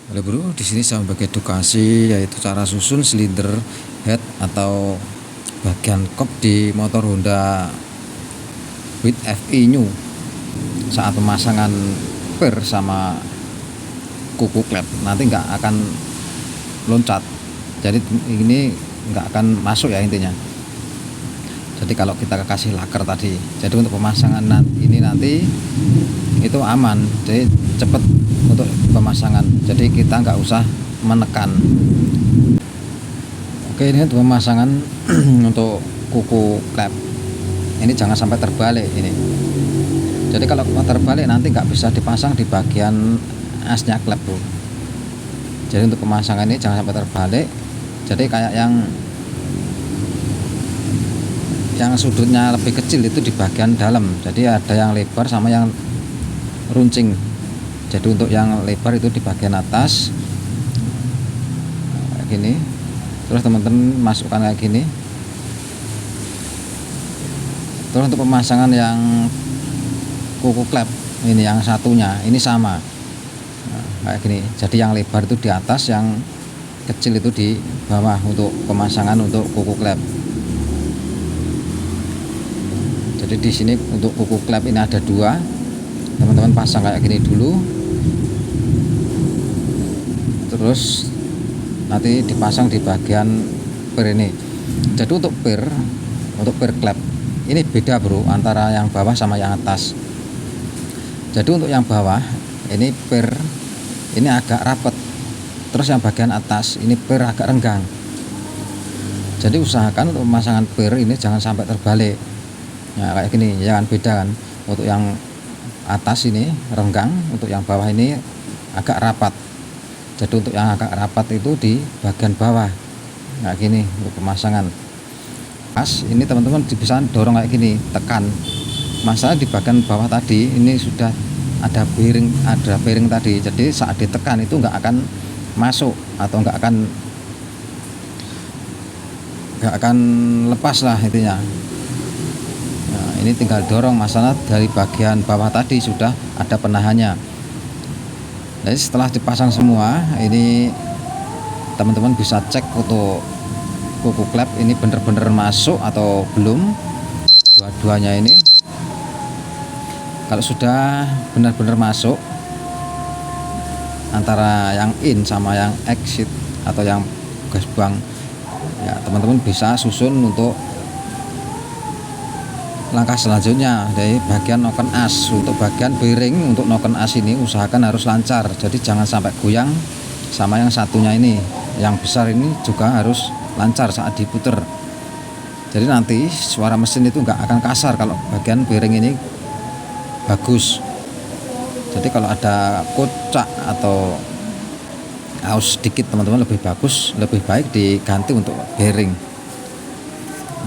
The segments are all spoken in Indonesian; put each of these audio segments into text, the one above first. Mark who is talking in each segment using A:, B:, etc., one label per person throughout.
A: Halo bro, di sini saya membagi edukasi yaitu cara susun silinder head atau bagian kop di motor Honda Beat FI New saat pemasangan per sama kuku klep nanti nggak akan loncat, jadi ini nggak akan masuk ya intinya. Jadi kalau kita kasih laker tadi, jadi untuk pemasangan ini nanti itu aman, jadi cepet untuk pemasangan, jadi kita nggak usah menekan. Oke, ini untuk pemasangan untuk kuku klep ini jangan sampai terbalik ini. Jadi kalau terbalik nanti nggak bisa dipasang di bagian asnya klep bro. Jadi untuk pemasangan ini jangan sampai terbalik, jadi kayak yang sudutnya lebih kecil itu di bagian dalam, jadi ada yang lebar sama yang runcing. Jadi untuk yang lebar itu di bagian atas kayak gini, terus teman-teman masukkan kayak gini. Terus untuk pemasangan yang kuku klep ini yang satunya ini sama kayak gini, jadi yang lebar itu di atas, yang kecil itu di bawah untuk pemasangan untuk kuku klep. Jadi di sini untuk kuku klep ini ada dua, teman-teman pasang kayak gini dulu, terus nanti dipasang di bagian per ini. Jadi untuk per klep ini beda bro antara yang bawah sama yang atas. Jadi untuk yang bawah ini per ini agak rapat, terus yang bagian atas ini per agak renggang. Jadi usahakan untuk pemasangan per ini jangan sampai terbalik. Nah kayak gini, jangan beda kan. Untuk yang atas ini renggang, untuk yang bawah ini agak rapat. Jadi untuk yang agak rapat itu di bagian bawah kayak gini untuk pemasangan. Pas ini teman-teman bisa dorong kayak gini, tekan. Masalah di bagian bawah tadi ini sudah ada bearing tadi, jadi saat ditekan itu nggak akan masuk atau nggak akan lepas lah intinya. Nah, ini tinggal dorong, masalah dari bagian bawah tadi sudah ada penahannya. Jadi setelah dipasang semua ini teman-teman bisa cek untuk kuku klep ini bener-bener masuk atau belum, dua-duanya ini. Kalau sudah benar-benar masuk antara yang in sama yang exit atau yang gas buang, ya teman-teman bisa susun untuk langkah selanjutnya dari bagian noken as. Untuk bagian bearing untuk noken as ini usahakan harus lancar, jadi jangan sampai goyang. Sama yang satunya ini yang besar ini juga harus lancar saat diputer, jadi nanti suara mesin itu nggak akan kasar kalau bagian bearing ini bagus. Jadi kalau ada kocak atau aus sedikit teman-teman lebih bagus, lebih baik diganti untuk bearing.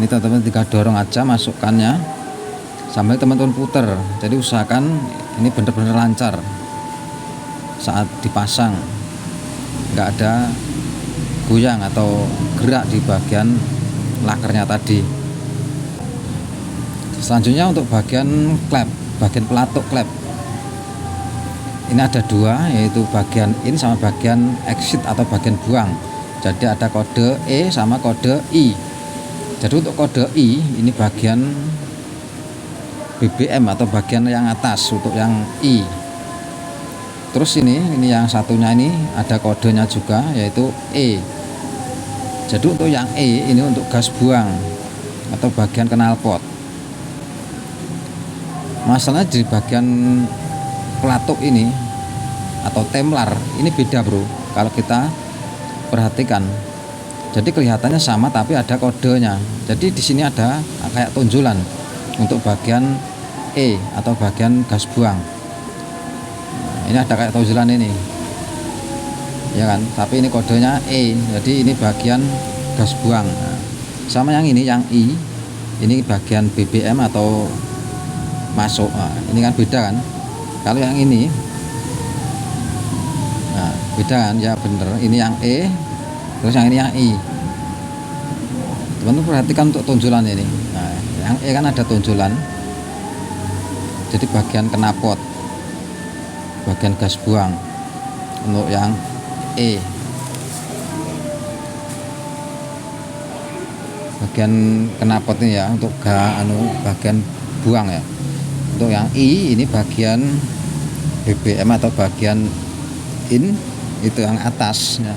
A: Ini teman-teman tinggal dorong aja masukkannya sambil teman-teman puter, jadi usahakan ini benar-benar lancar saat dipasang, nggak ada goyang atau gerak di bagian lakernya tadi. Selanjutnya untuk bagian klep, bagian pelatuk klep ini ada dua, yaitu bagian in sama bagian exit atau bagian buang. Jadi ada kode E sama kode I. Jadi untuk kode I ini bagian BBM atau bagian yang atas untuk yang I. Terus ini yang satunya ini ada kodenya juga yaitu E. Jadi untuk yang E ini untuk gas buang atau bagian knalpot. Masalah di bagian pelatuk ini atau temlar ini beda bro kalau kita perhatikan. Jadi kelihatannya sama tapi ada kodenya. Jadi di sini ada kayak tonjolan untuk bagian E atau bagian gas buang. Nah, ini ada kayak tonjolan ini, ya kan? Tapi ini kodenya E. Jadi ini bagian gas buang. Nah, sama yang ini yang I, ini bagian BBM atau masuk. Nah, ini kan beda kan? Kalau yang ini, nah beda kan? Ya bener. Ini yang E. Terus yang ini yang I. Teman-teman perhatikan untuk tonjolan ini. Nah, yang E kan ada tonjolan. Jadi bagian knalpot, bagian gas buang. Untuk yang E. Bagian knalpot ini ya untuk bagian buang ya. Untuk yang I ini bagian BBM atau bagian in, itu yang atas ya.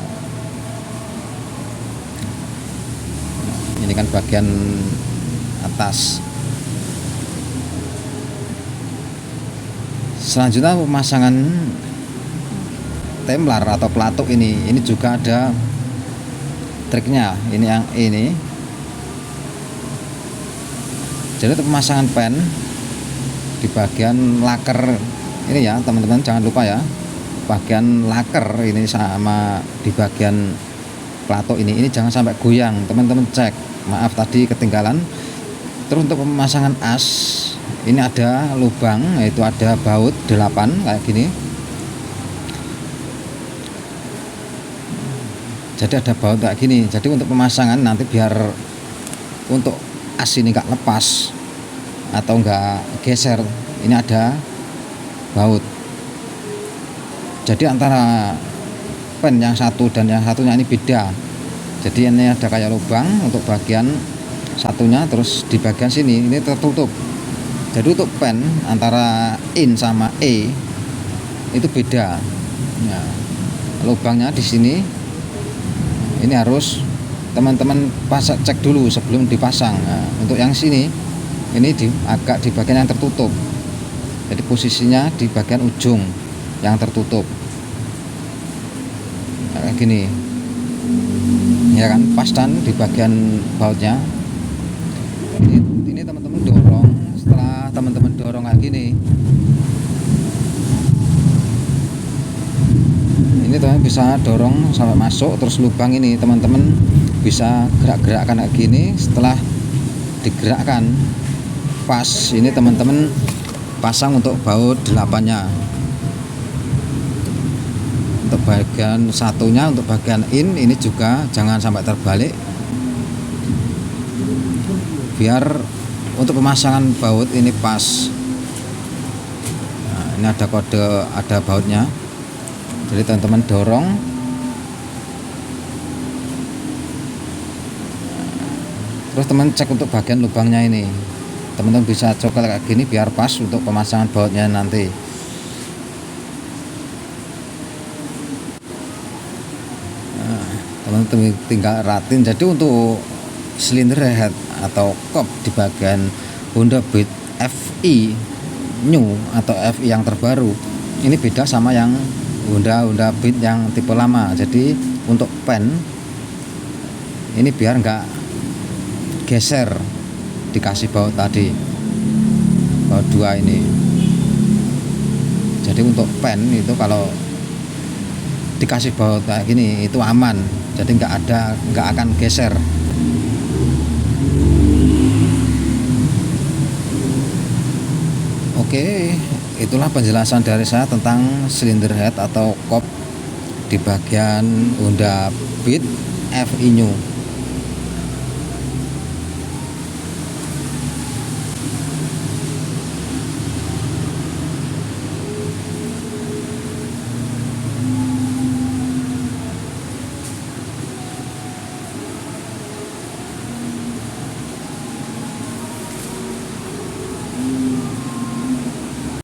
A: Ini kan bagian atas. Selanjutnya pemasangan templar atau pelatuk ini juga ada triknya. Ini yang ini. Jadi untuk pemasangan pen di bagian laker ini ya teman-teman, jangan lupa ya, bagian laker ini sama di bagian pelatuk ini jangan sampai goyang, teman-teman cek. Maaf tadi ketinggalan. Terus untuk pemasangan as ini ada lubang, yaitu ada baut 8 kayak gini. Jadi ada baut kayak gini. Jadi untuk pemasangan nanti biar untuk as ini nggak lepas atau nggak geser, ini ada baut. Jadi antara pen yang satu dan yang satunya ini beda. Jadi ini ada kayak lubang untuk bagian satunya, terus di bagian sini ini tertutup. Jadi untuk pen antara in sama E itu beda. Nah, lubangnya di sini ini harus teman-teman cek dulu sebelum dipasang. Nah, untuk yang sini ini agak di bagian yang tertutup. Jadi posisinya di bagian ujung yang tertutup. Kayak gini. Ya kan, pas dan di bagian bautnya. Ini teman-teman dorong. Setelah teman-teman dorong kayak gini, ini teman bisa dorong sampai masuk, terus lubang ini teman-teman bisa gerak-gerakkan kayak gini. Setelah digerakkan pas, ini teman-teman pasang untuk baut 8-nya. Untuk bagian satunya, untuk bagian in ini juga jangan sampai terbalik, biar untuk pemasangan baut ini pas. Nah, ini ada kode, ada bautnya. Jadi teman-teman dorong. Terus teman cek untuk bagian lubangnya ini. Teman-teman bisa cokal kayak gini biar pas untuk pemasangan bautnya nanti. Nah, teman-teman tinggal ratin. Jadi untuk silinder head atau kop di bagian Honda Beat FI New atau FI yang terbaru ini beda sama yang Honda Beat yang tipe lama. Jadi untuk pen ini biar enggak geser, dikasih baut tadi, baut 2 ini. Jadi untuk pen itu kalau dikasih baut kayak gini itu aman, jadi nggak akan geser. Oke, itulah penjelasan dari saya tentang silinder head atau kop di bagian Honda Beat FI New.